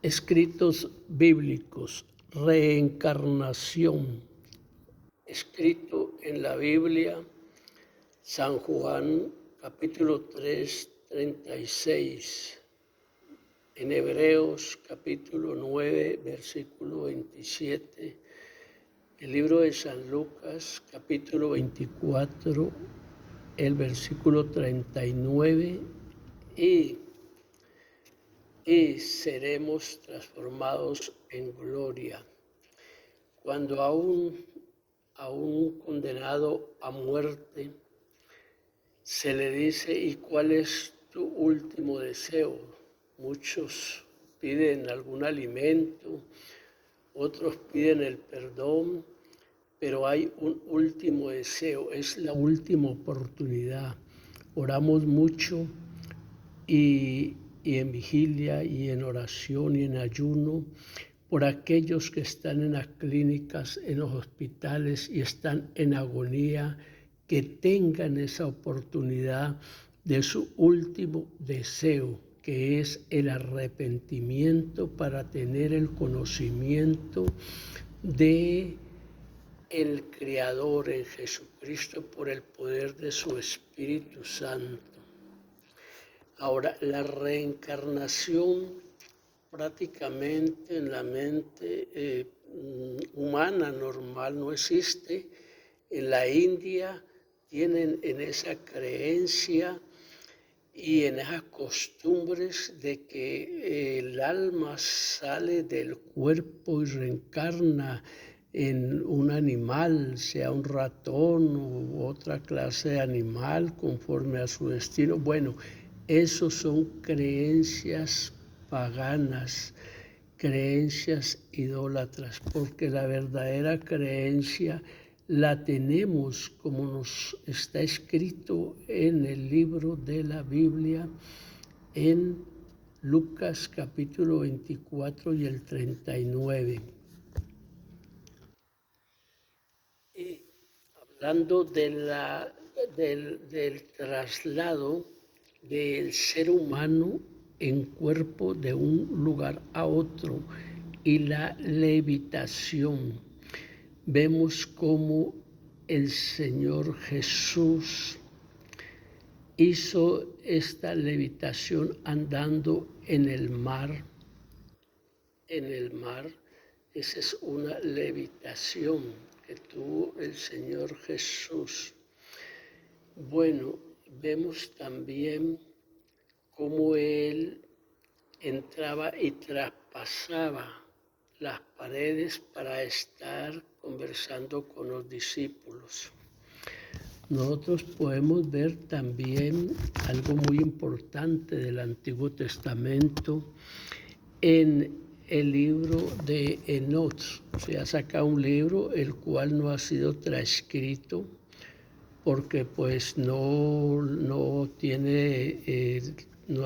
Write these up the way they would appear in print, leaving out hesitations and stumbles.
Escritos bíblicos, reencarnación, escrito en la Biblia, San Juan capítulo 3, 36, en Hebreos capítulo 9, versículo 27, el libro de San Lucas capítulo 24, el versículo 39 y seremos transformados en gloria. Cuando a un condenado a muerte se le dice, ¿y cuál es tu último deseo? Muchos piden algún alimento, otros piden el perdón, pero hay un último deseo, es la última oportunidad. Oramos mucho y en vigilia y en oración y en ayuno por aquellos que están en las clínicas, en los hospitales y están en agonía, que tengan esa oportunidad de su último deseo, que es el arrepentimiento para tener el conocimiento de el Creador en Jesucristo por el poder de su Espíritu Santo. Ahora, la reencarnación prácticamente en la mente humana normal no existe. En la India tienen en esa creencia y en esas costumbres de que el alma sale del cuerpo y reencarna en un animal, sea un ratón u otra clase de animal conforme a su destino. Bueno, esos son creencias paganas, creencias idólatras, porque la verdadera creencia la tenemos como nos está escrito en el libro de la Biblia, en Lucas capítulo 24 y el 39. Y hablando del traslado del ser humano en cuerpo de un lugar a otro y la levitación, vemos cómo el Señor Jesús hizo esta levitación andando en el mar. Esa es una levitación que tuvo el Señor Jesús. Bueno, vemos también cómo Él entraba y traspasaba las paredes para estar conversando con los discípulos. Nosotros podemos ver también algo muy importante del Antiguo Testamento en el libro de Enoch. Se ha sacado un libro el cual no ha sido transcrito porque pues no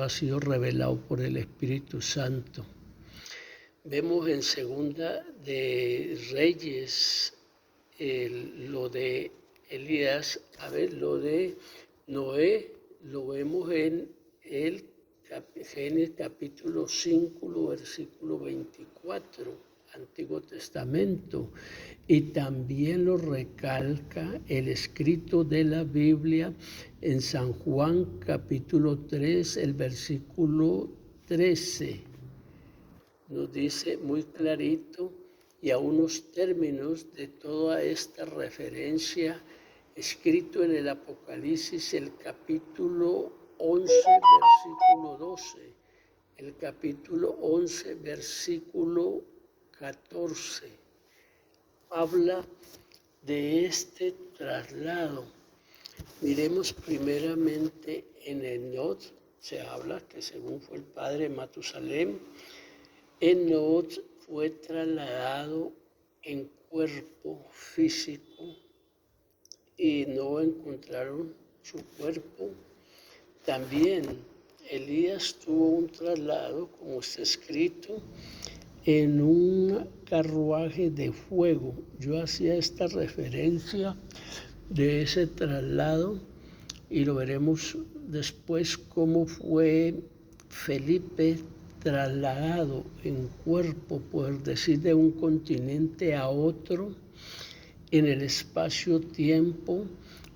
ha sido revelado por el Espíritu Santo. Vemos en Segunda de Reyes lo de Elías, lo de Noé, lo vemos en el Génesis capítulo 5, versículo 24. Antiguo Testamento, y también lo recalca el escrito de la Biblia en San Juan capítulo 3, el versículo 13. Nos dice muy clarito y a unos términos de toda esta referencia escrito en el Apocalipsis, el capítulo 11, versículo 12, el capítulo 11, versículo 14, habla de este traslado. Miremos primeramente en Enoch, se habla que según fue el padre Matusalén, Enoch fue trasladado en cuerpo físico y no encontraron su cuerpo. También Elías tuvo un traslado, como está escrito, en un carruaje de fuego. Yo hacía esta referencia de ese traslado y lo veremos después cómo fue Felipe trasladado en cuerpo, por decir, de un continente a otro, en el espacio-tiempo,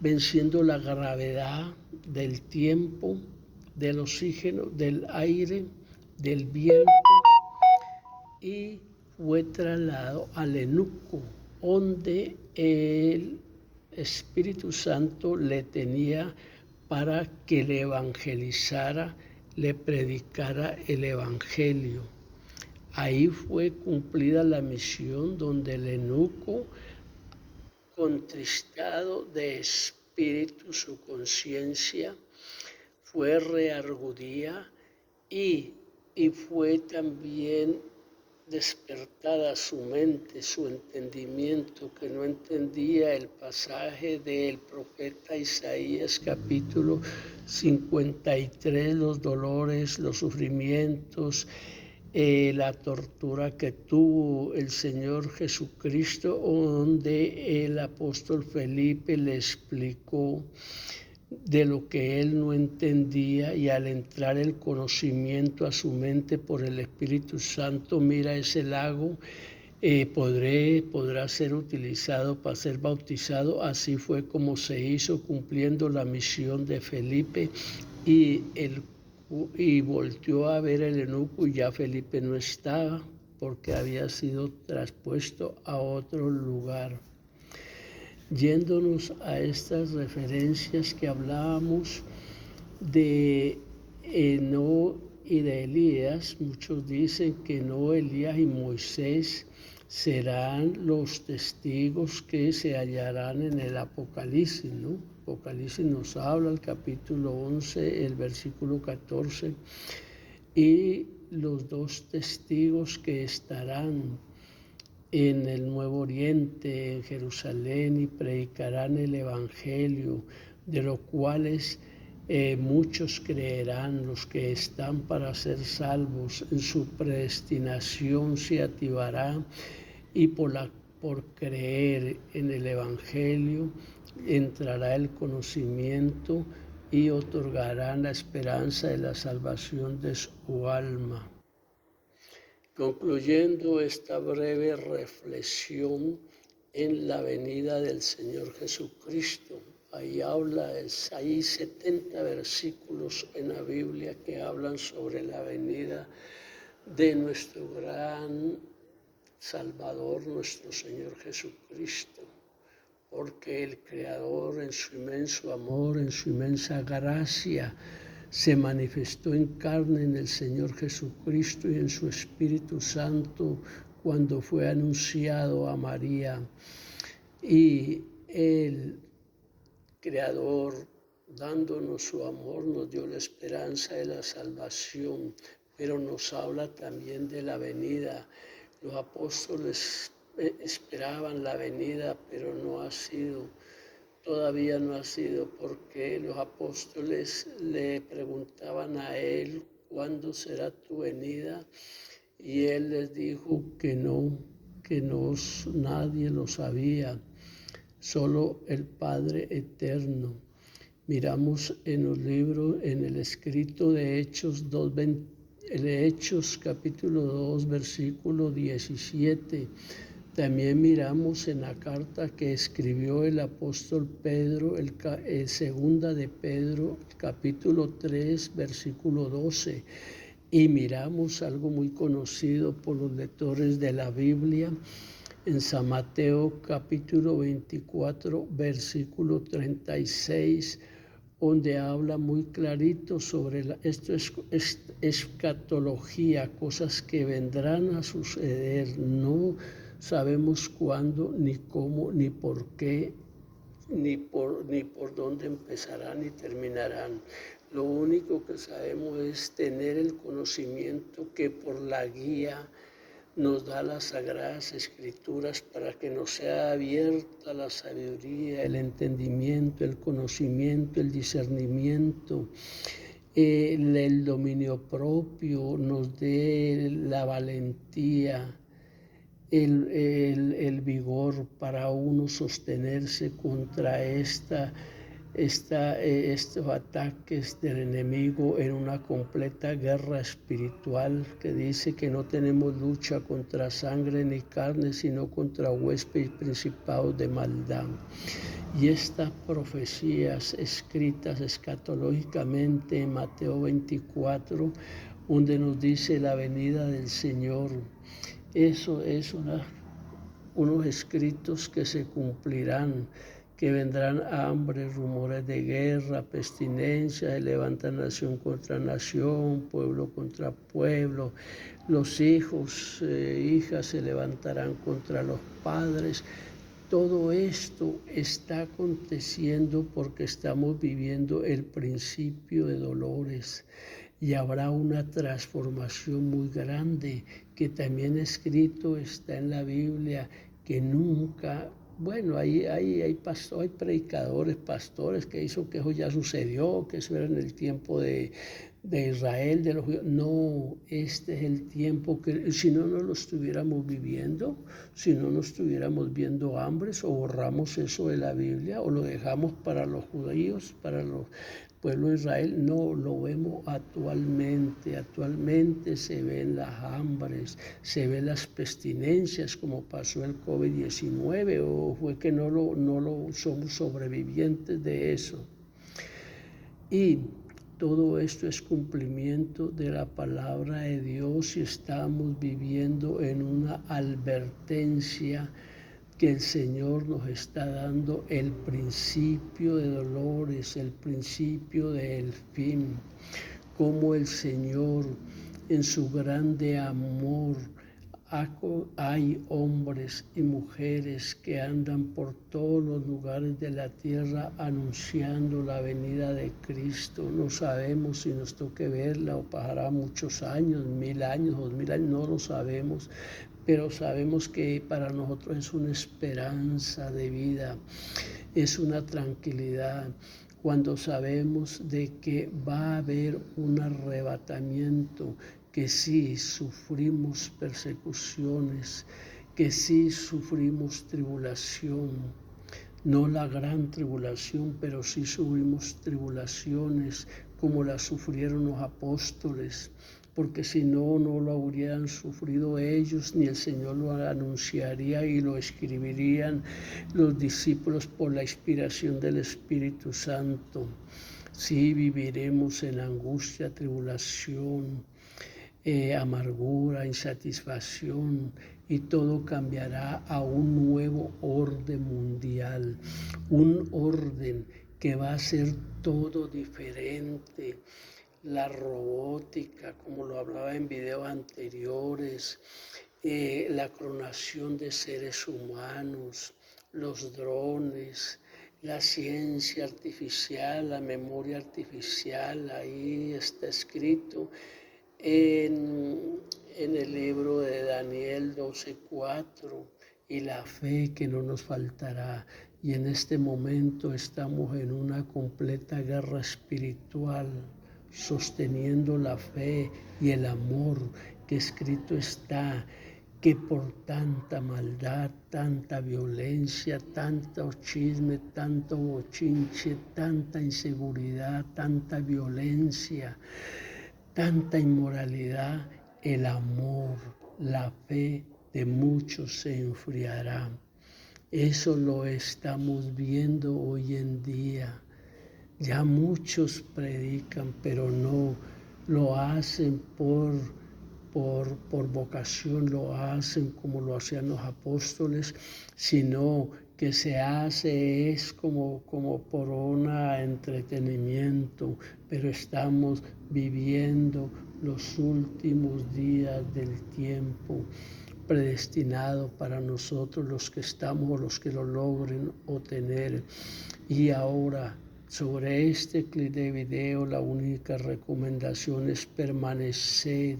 venciendo la gravedad del tiempo, del oxígeno, del aire, del viento, y fue trasladado al eunuco, donde el Espíritu Santo le tenía para que le evangelizara, le predicara el evangelio. Ahí fue cumplida la misión, donde el eunuco, contristado de espíritu, su conciencia fue reargudida y fue también despertada su mente, su entendimiento, que no entendía el pasaje del profeta Isaías capítulo 53, los dolores, los sufrimientos, la tortura que tuvo el Señor Jesucristo, donde el apóstol Felipe le explicó de lo que él no entendía, y al entrar el conocimiento a su mente por el Espíritu Santo, mira, ese lago podrá ser utilizado para ser bautizado. Así fue como se hizo, cumpliendo la misión de Felipe, y volteó a ver el eunuco, y ya Felipe no estaba, porque había sido traspuesto a otro lugar. Yéndonos a estas referencias que hablábamos de Enoc y de Elías, muchos dicen que Enoc, Elías y Moisés serán los testigos que se hallarán en el Apocalipsis, ¿no? Apocalipsis nos habla, el capítulo 11, el versículo 14, y los dos testigos que estarán en el Nuevo Oriente, en Jerusalén, y predicarán el Evangelio, de los cuales muchos creerán. Los que están para ser salvos, en su predestinación se activará, y por creer en el Evangelio entrará el conocimiento, y otorgarán la esperanza de la salvación de su alma. Concluyendo esta breve reflexión en la venida del Señor Jesucristo, ahí hay 70 versículos en la Biblia que hablan sobre la venida de nuestro gran Salvador, nuestro Señor Jesucristo, porque el Creador, en su inmenso amor, en su inmensa gracia, se manifestó en carne en el Señor Jesucristo y en su Espíritu Santo cuando fue anunciado a María. Y el Creador, dándonos su amor, nos dio la esperanza de la salvación, pero nos habla también de la venida. Los apóstoles esperaban la venida, pero todavía no ha sido, porque los apóstoles le preguntaban a él: ¿cuándo será tu venida? Y él les dijo que nadie lo sabía, solo el Padre eterno. Miramos en los libros, en el escrito de Hechos, Hechos capítulo 2, versículo 17. También miramos en la carta que escribió el apóstol Pedro, segunda de Pedro, capítulo 3, versículo 12. Y miramos algo muy conocido por los lectores de la Biblia en San Mateo, capítulo 24, versículo 36, donde habla muy clarito sobre esto es escatología, cosas que vendrán a suceder. No sabemos cuándo, ni cómo, ni por qué, ni por dónde empezarán y terminarán. Lo único que sabemos es tener el conocimiento que por la guía nos da las Sagradas Escrituras, para que nos sea abierta la sabiduría, el entendimiento, el conocimiento, el discernimiento, el dominio propio, nos dé la valentía, el vigor para uno sostenerse contra esta estos ataques del enemigo en una completa guerra espiritual que dice que no tenemos lucha contra sangre ni carne, sino contra huéspedes y principados de maldad. Y estas profecías escritas escatológicamente en Mateo 24, donde nos dice la venida del Señor, eso es unos escritos que se cumplirán, que vendrán hambres, rumores de guerra, pestilencia, se levanta nación contra nación, pueblo contra pueblo, los hijos, hijas se levantarán contra los padres. Todo esto está aconteciendo porque estamos viviendo el principio de dolores y habrá una transformación muy grande que también escrito está en la Biblia, que nunca, bueno, hay predicadores, pastores que dicen que eso ya sucedió, que eso era en el tiempo de Israel, de los judíos. No, este es el tiempo que, si no lo estuviéramos viviendo, si no nos estuviéramos viendo hambres, o borramos eso de la Biblia, o lo dejamos para los judíos, para los pueblo de Israel, no lo vemos actualmente. Actualmente se ven las hambres, se ven las pestilencias, como pasó el COVID-19, o fue que no lo somos sobrevivientes de eso. Y todo esto es cumplimiento de la palabra de Dios y estamos viviendo en una advertencia que el Señor nos está dando, el principio de dolores, el principio del fin, como el Señor en su grande amor hay hombres y mujeres que andan por todos los lugares de la tierra anunciando la venida de Cristo. No sabemos si nos toque verla o pasará muchos años, 1000 años, 2000 años, no lo sabemos, pero sabemos que para nosotros es una esperanza de vida, es una tranquilidad cuando sabemos de que va a haber un arrebatamiento, que sí sufrimos persecuciones, que sí sufrimos tribulación, no la gran tribulación, pero sí sufrimos tribulaciones como las sufrieron los apóstoles, porque si no, no lo hubieran sufrido ellos, ni el Señor lo anunciaría y lo escribirían los discípulos por la inspiración del Espíritu Santo. Sí viviremos en angustia, tribulación, amargura, insatisfacción, y todo cambiará a un nuevo orden mundial, un orden que va a ser todo diferente. La robótica, como lo hablaba en videos anteriores, la clonación de seres humanos, los drones, la ciencia artificial, la memoria artificial, ahí está escrito en el libro de Daniel 12:4, y la fe que no nos faltará. Y en este momento estamos en una completa guerra espiritual, sosteniendo la fe y el amor que escrito está, que por tanta maldad, tanta violencia, tanto chisme, tanto bochinche, tanta inseguridad, tanta violencia, tanta inmoralidad, el amor, la fe de muchos se enfriará. Eso lo estamos viendo hoy en día. Ya muchos predican, pero no lo hacen por vocación, lo hacen como lo hacían los apóstoles, sino que se hace es como por un entretenimiento, pero estamos viviendo los últimos días del tiempo predestinado para nosotros, los que estamos o los que lo logren obtener. Y ahora, sobre este clip de video, la única recomendación es permanecer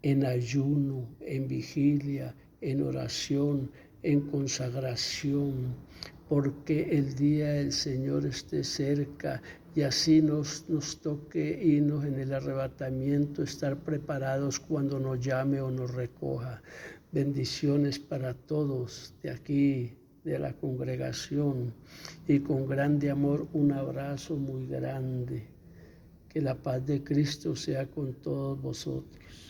en ayuno, en vigilia, en oración, en consagración, porque el día del Señor esté cerca y así nos toque irnos en el arrebatamiento, estar preparados cuando nos llame o nos recoja. Bendiciones para todos de aquí, de la congregación y con grande amor un abrazo muy grande. Que la paz de Cristo sea con todos vosotros.